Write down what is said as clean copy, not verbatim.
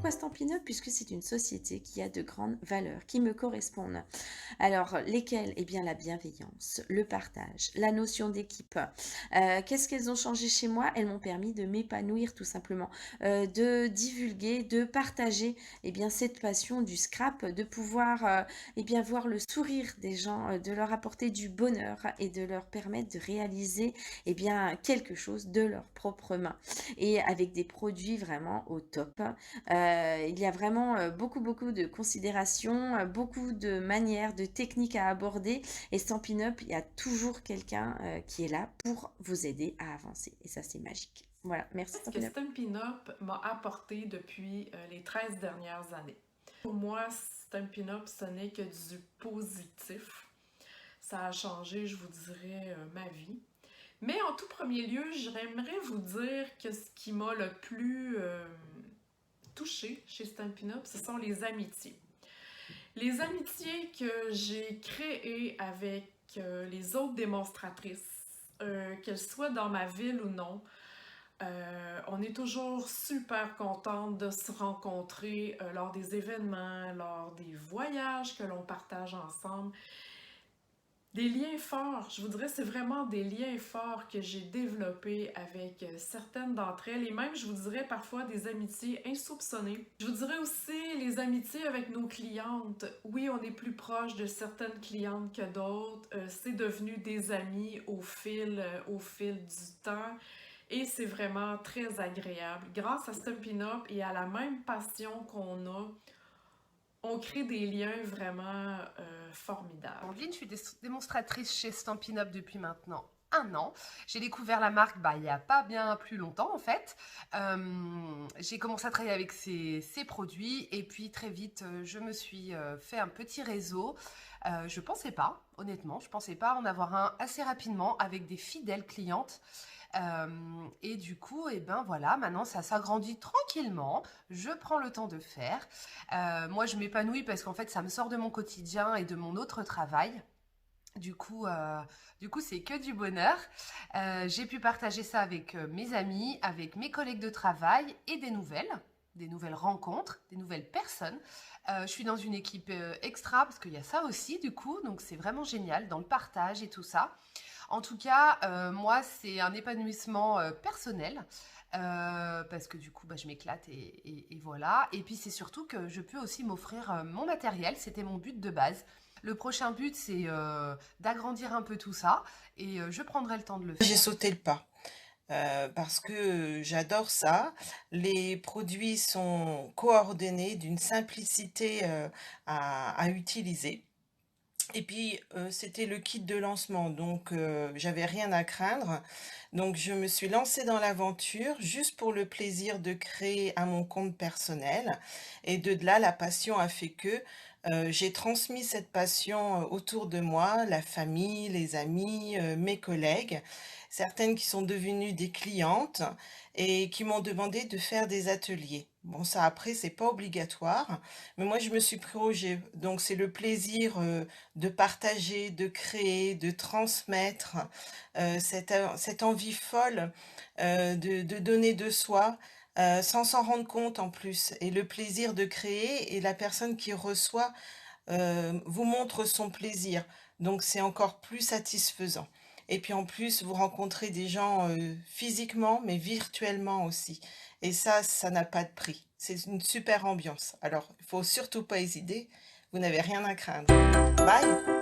Pourquoi Stampin' Up? Puisque c'est une société qui a de grandes valeurs, qui me correspondent. Alors, lesquelles? Eh bien, la bienveillance, le partage, la notion d'équipe. Qu'est-ce qu'elles ont changé chez moi? Elles m'ont permis de m'épanouir tout simplement, de divulguer, de partager eh bien, cette passion du scrap, de pouvoir eh bien, voir le sourire des gens, de leur apporter du bonheur et de leur permettre de réaliser eh bien, quelque chose de leurs propres mains et avec des produits vraiment au top. Il y a vraiment beaucoup de considérations, beaucoup de manières, de techniques à aborder. Et Stampin' Up, il y a toujours quelqu'un qui est là pour vous aider à avancer. Et ça, c'est magique. Voilà, merci Ce que Stampin' Up. Stampin' Up m'a apporté depuis les 13 dernières années. Pour moi, Stampin' Up, ce n'est que du positif. Ça a changé, je vous dirais, ma vie. Mais en tout premier lieu, j'aimerais vous dire que ce qui m'a le plus touchée chez Stampin' Up, ce sont les amitiés. Les amitiés que j'ai créées avec les autres démonstratrices, qu'elles soient dans ma ville ou non, on est toujours super contente de se rencontrer lors des événements, lors des voyages que l'on partage ensemble. Des liens forts, je vous dirais, c'est vraiment des liens forts que j'ai développés avec certaines d'entre elles et même, je vous dirais, parfois des amitiés insoupçonnées. Je vous dirais aussi les amitiés avec nos clientes. Oui, on est plus proche de certaines clientes que d'autres. C'est devenu des amis au fil du temps. Et c'est vraiment très agréable. Grâce à Stampin' Up et à la même passion qu'on a, on crée des liens vraiment formidables. Amandine, je suis démonstratrice chez Stampin' Up depuis maintenant 1 an. J'ai découvert la marque il n'y a pas bien plus longtemps en fait. J'ai commencé à travailler avec ces produits et puis très vite je me suis fait un petit réseau. Je pensais pas, honnêtement, je pensais pas en avoir un assez rapidement avec des fidèles clientes. Et du coup, et ben voilà, maintenant ça s'agrandit tranquillement. Je prends le temps de faire. Moi, je m'épanouis parce qu'en fait, ça me sort de mon quotidien et de mon autre travail. Du coup, c'est que du bonheur. J'ai pu partager ça avec mes amis, avec mes collègues de travail et des nouvelles rencontres, des nouvelles personnes. Je suis dans une équipe extra parce qu'il y a ça aussi, du coup, donc c'est vraiment génial dans le partage et tout ça. En tout cas, moi, c'est un épanouissement personnel. Parce que du coup, bah, je m'éclate et voilà. Et puis, c'est surtout que je peux aussi m'offrir mon matériel. C'était mon but de base. Le prochain but, c'est d'agrandir un peu tout ça. Et je prendrai le temps de le J'ai faire. sauté le pas parce que j'adore ça. Les produits sont coordonnés d'une simplicité à utiliser. Et puis, c'était le kit de lancement, donc j'avais rien à craindre. Donc je me suis lancée dans l'aventure juste pour le plaisir de créer à mon compte personnel. Et de là, la passion a fait que j'ai transmis cette passion autour de moi, la famille, les amis, mes collègues, certaines qui sont devenues des clientes et qui m'ont demandé de faire des ateliers. Bon, ça après, c'est pas obligatoire, mais moi je me suis pris au jeu. Donc c'est le plaisir de partager, de créer, de transmettre, cette envie folle de donner de soi, sans s'en rendre compte en plus. Et le plaisir de créer et la personne qui reçoit vous montre son plaisir. Donc c'est encore plus satisfaisant. Et puis en plus, vous rencontrez des gens physiquement, mais virtuellement aussi. Et ça n'a pas de prix. C'est une super ambiance. Alors, il faut surtout pas hésiter. Vous n'avez rien à craindre. Bye!